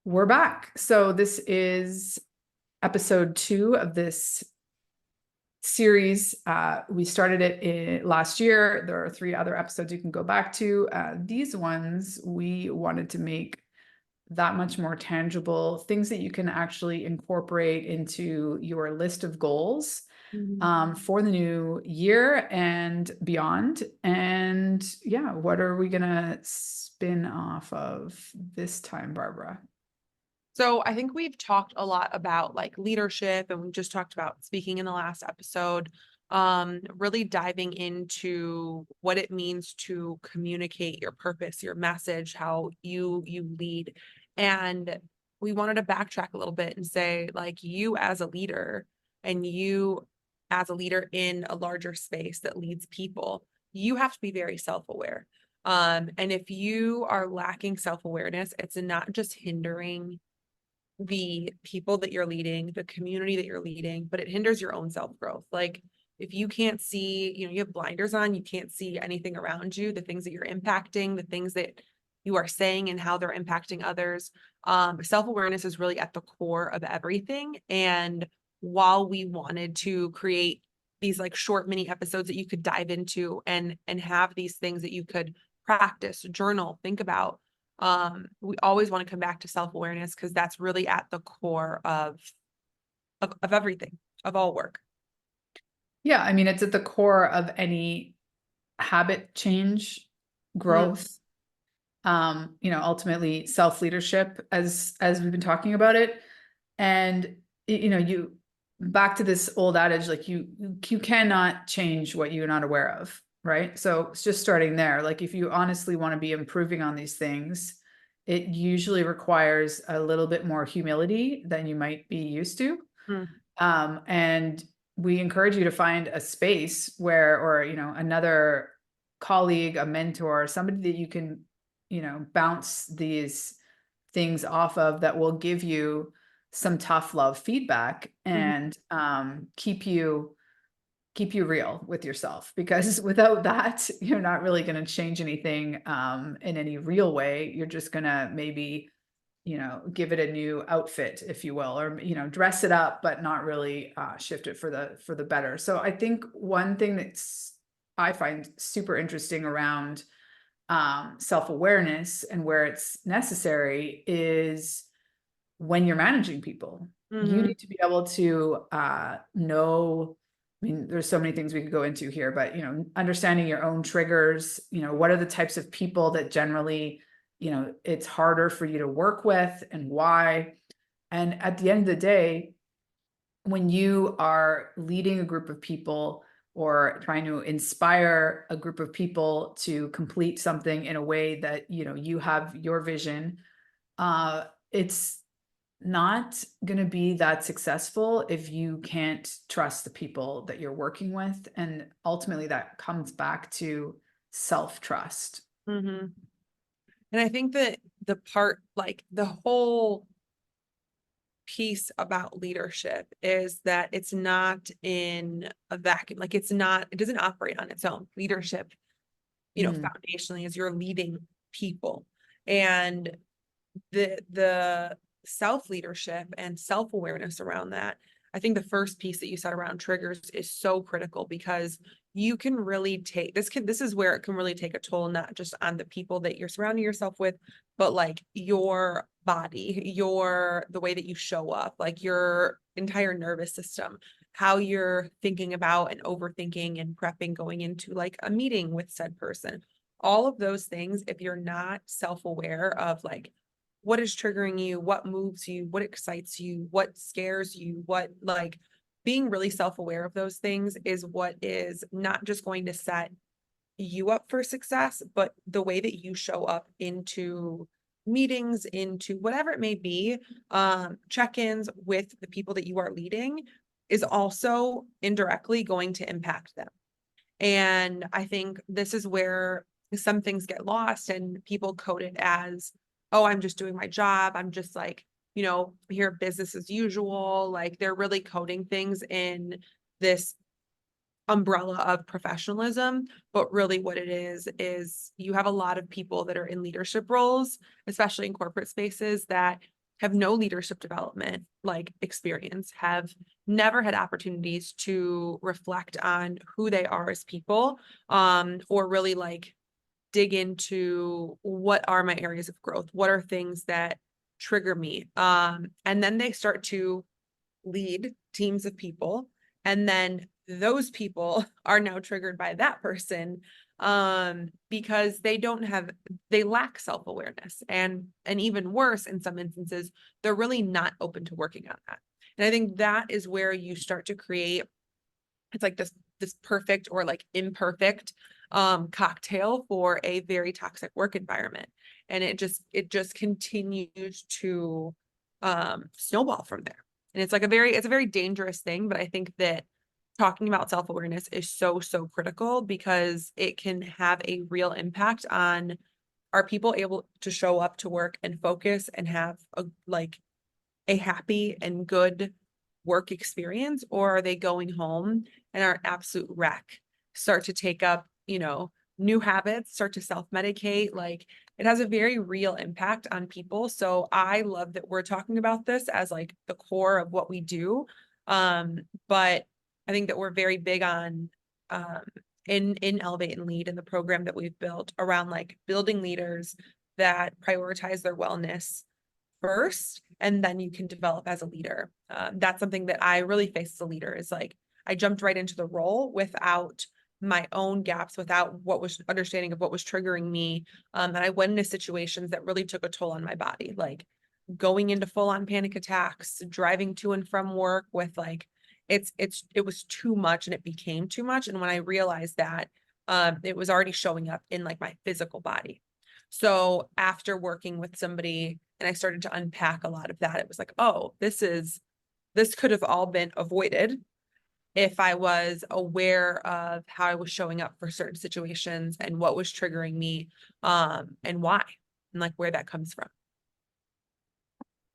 We're back. So this is episode 2 of this series. We started it last year. There are 3 other episodes you can go back to. These ones we wanted to make that much more tangible, things that you can actually incorporate into your list of goals for the new year and beyond. And yeah, what are we gonna spin off of this time, Barbara? So I think we've talked a lot about like leadership, and we just talked about speaking in the last episode, really diving into what it means to communicate your purpose, your message, how you lead. And we wanted to backtrack a little bit and say, like, you as a leader and you as a leader in a larger space that leads people, you have to be very self-aware. And if you are lacking self-awareness, it's not just hindering the people that you're leading, the community that you're leading, but it hinders your own self-growth. Like if you can't see, you have blinders on, you can't see anything around you, the things that you're impacting, the things that you are saying and how they're impacting others. Self-awareness is really at the core of everything. And while we wanted to create these like short mini episodes that you could dive into and have these things that you could practice, journal, think about, we always want to come back to self-awareness because that's really at the core of everything, of all work. Yeah, I mean, it's at the core of any habit change, growth, ultimately self-leadership as we've been talking about it. And you back to this old adage, like you cannot change what you're not aware of, right? So it's just starting there. Like if you honestly want to be improving on these things, it usually requires a little bit more humility than you might be used to. And we encourage you to find a space where, or, another colleague, a mentor, somebody that you can, bounce these things off of that will give you some tough love feedback and keep you real with yourself, because without that, you're not really going to change anything in any real way. You're just going to maybe give it a new outfit, if you will, or, dress it up, but not really shift it for the better. So I think one thing I find super interesting around self-awareness and where it's necessary is when you're managing people. You need to be able to know, I mean, there's so many things we could go into here, but, understanding your own triggers, what are the types of people that generally, it's harder for you to work with and why. And at the end of the day, when you are leading a group of people or trying to inspire a group of people to complete something in a way that, you have your vision, it's not going to be that successful if you can't trust the people that you're working with. And ultimately that comes back to self-trust. And I think that the part, like the whole piece about leadership is that it's not in a vacuum. Like it doesn't operate on its own. Leadership, foundationally is you're leading people. And the self-leadership and self-awareness around that, I think the first piece that you said around triggers is so critical, because you can really this is where it can really take a toll, not just on the people that you're surrounding yourself with, but like your body, the way that you show up, like your entire nervous system, how you're thinking about and overthinking and prepping going into like a meeting with said person. All of those things, if you're not self-aware of like what is triggering you, what moves you, what excites you, what scares you, what, like, being really self-aware of those things is what is not just going to set you up for success, but the way that you show up into meetings, into whatever it may be, check-ins with the people that you are leading is also indirectly going to impact them. And I think this is where some things get lost and people code it as, oh, I'm just doing my job. I'm just like, here business as usual. Like they're really coding things in this umbrella of professionalism, but really what it is you have a lot of people that are in leadership roles, especially in corporate spaces, that have no leadership development like experience, have never had opportunities to reflect on who they are as people, or really like dig into what are my areas of growth, what are things that trigger me, and then they start to lead teams of people, and then those people are now triggered by that person, because they lack self-awareness, and even worse, in some instances, they're really not open to working on that. And I think that is where you start to create, it's like this perfect or like imperfect cocktail for a very toxic work environment, and it just continues to snowball from there. And it's like it's a very dangerous thing, but I think that talking about self-awareness is so critical, because it can have a real impact on, are people able to show up to work and focus and have a happy and good work experience, or are they going home and are an absolute wreck, start to take up, new habits, start to self-medicate. Like, it has a very real impact on people. So I love that we're talking about this as like the core of what we do. But I think that we're very big on, in Elevate and Lead, in the program that we've built around like building leaders that prioritize their wellness first, and then you can develop as a leader. That's something that I really face as a leader, is like, I jumped right into the role without my own gaps, without what was understanding of what was triggering me. And I went into situations that really took a toll on my body, like going into full-on panic attacks, driving to and from work with like, it was too much, and it became too much. And when I realized that, it was already showing up in like my physical body. So after working with somebody and I started to unpack a lot of that, it was like, oh, this could have all been avoided if I was aware of how I was showing up for certain situations and what was triggering me, and why, and like where that comes from.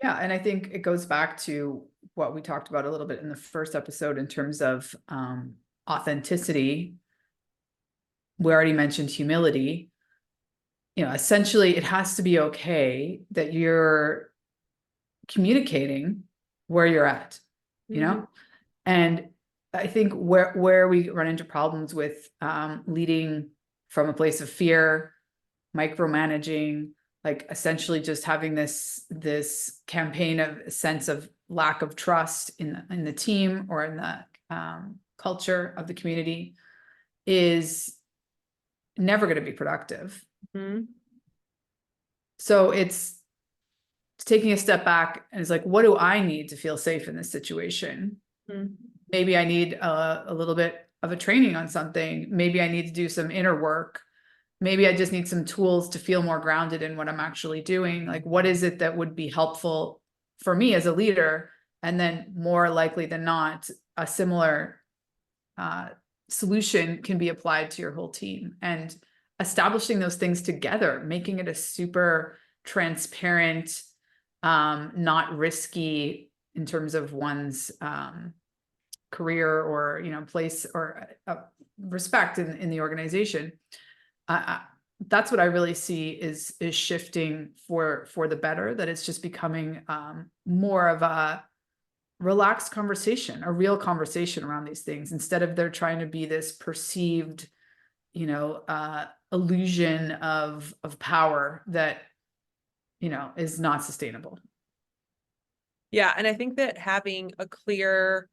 Yeah, and I think it goes back to what we talked about a little bit in the first episode in terms of authenticity. We already mentioned humility. Essentially, it has to be okay that you're communicating where you're at, and I think where we run into problems with leading from a place of fear, micromanaging, like essentially just having this campaign of a sense of lack of trust in the team or in the culture of the community, is never going to be productive. Mm-hmm. So it's taking a step back and it's like, what do I need to feel safe in this situation? Mm-hmm. Maybe I need a little bit of a training on something. Maybe I need to do some inner work. Maybe I just need some tools to feel more grounded in what I'm actually doing. Like, what is it that would be helpful for me as a leader? And then more likely than not, a similar solution can be applied to your whole team, and establishing those things together, making it a super transparent, not risky in terms of one's career or place or respect in the organization. That's what I really see is shifting for the better, that it's just becoming more of a relaxed conversation, a real conversation around these things, instead of there trying to be this perceived illusion of power that is not sustainable. Yeah. And I think that having a clear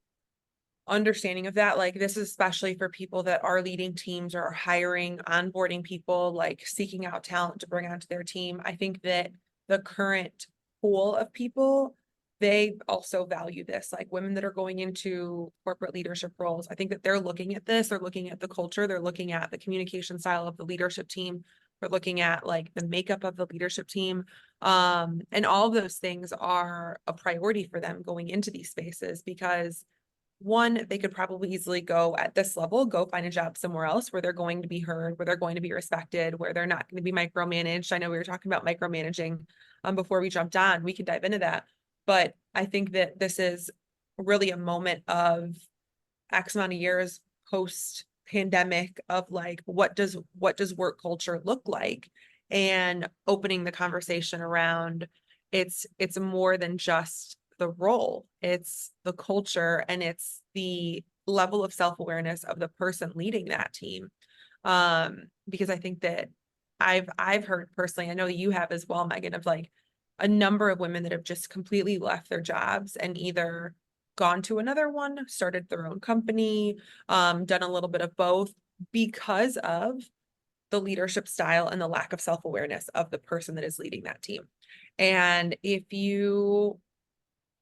understanding of that, like, this is especially for people that are leading teams or are hiring, onboarding people, like seeking out talent to bring onto their team. I think that the current pool of people, they also value this, like women that are going into corporate leadership roles. I think that they're looking at this, they're looking at the culture, they're looking at the communication style of the leadership team, they're looking at like the makeup of the leadership team. And all of those things are a priority for them going into these spaces, because one, they could probably easily go at this level, go find a job somewhere else where they're going to be heard, where they're going to be respected, where they're not going to be micromanaged. I know we were talking about micromanaging before we jumped on. We could dive into that. But I think that this is really a moment of X amount of years post pandemic of like, what does work culture look like? And opening the conversation around, it's more than just the role, it's the culture, and it's the level of self-awareness of the person leading that team. Because I think that I've heard personally, I know you have as well, Megan, of like a number of women that have just completely left their jobs and either gone to another one, started their own company, done a little bit of both because of the leadership style and the lack of self-awareness of the person that is leading that team. And if you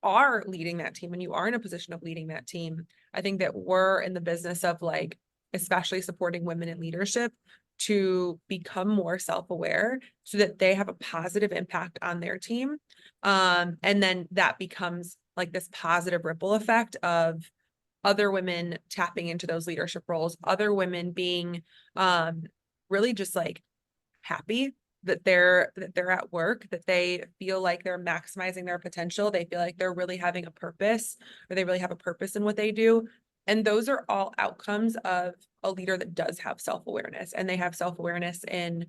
are leading that team and you are in a position of leading that team, I think that we're in the business of like, especially supporting women in leadership to become more self-aware so that they have a positive impact on their team. And then that becomes like this positive ripple effect of other women tapping into those leadership roles, other women being really just like happy that they're at work, that they feel like they're maximizing their potential, they feel like they're really having a purpose, or they really have a purpose in what they do. And those are all outcomes of a leader that does have self-awareness, and they have self-awareness in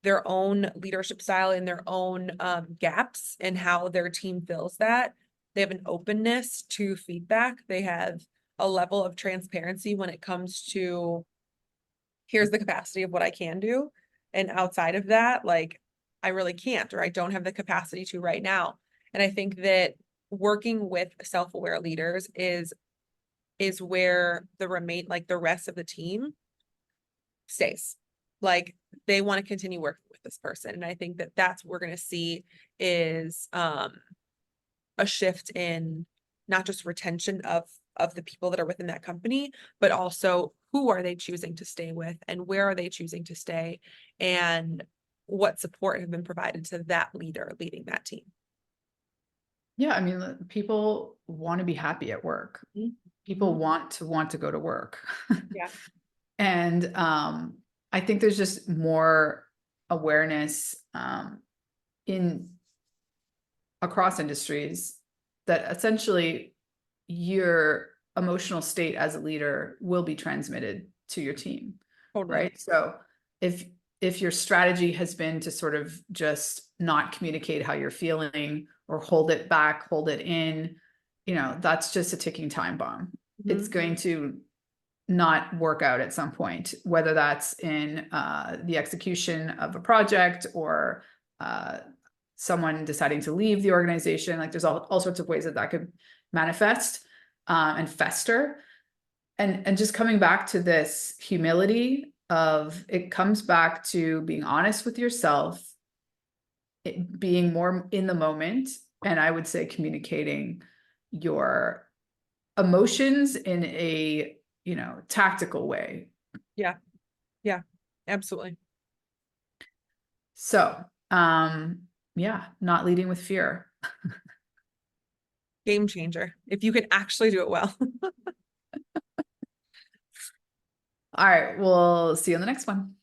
their own leadership style, in their own gaps, and how their team fills that. They have an openness to feedback. They have a level of transparency when it comes to here's the capacity of what I can do. And outside of that, like I really can't, or I don't have the capacity to right now. And I think that working with self-aware leaders is where the rest of the team stays. Like they want to continue working with this person. And I think that that's what we're going to see is a shift in not just retention of the people that are within that company, but also who are they choosing to stay with and where are they choosing to stay, and what support have been provided to that leader leading that team. Yeah, I mean, people want to be happy at work. Mhm. People want to go to work. Yeah. And I think there's just more awareness in across industries that essentially your emotional state as a leader will be transmitted to your team. Totally. Right? So if your strategy has been to sort of just not communicate how you're feeling or hold it back, hold it in, that's just a ticking time bomb. It's Mhm. going to not work out at some point, whether that's in the execution of a project or someone deciding to leave the organization. Like there's all sorts of ways that could manifest and fester. And just coming back to this humility of it comes back to being honest with yourself, it being more in the moment, and I would say communicating your emotions in a tactical way. Yeah. Yeah. Absolutely. So yeah, not leading with fear. Game changer if you can actually do it well. All right, we'll see you on the next one.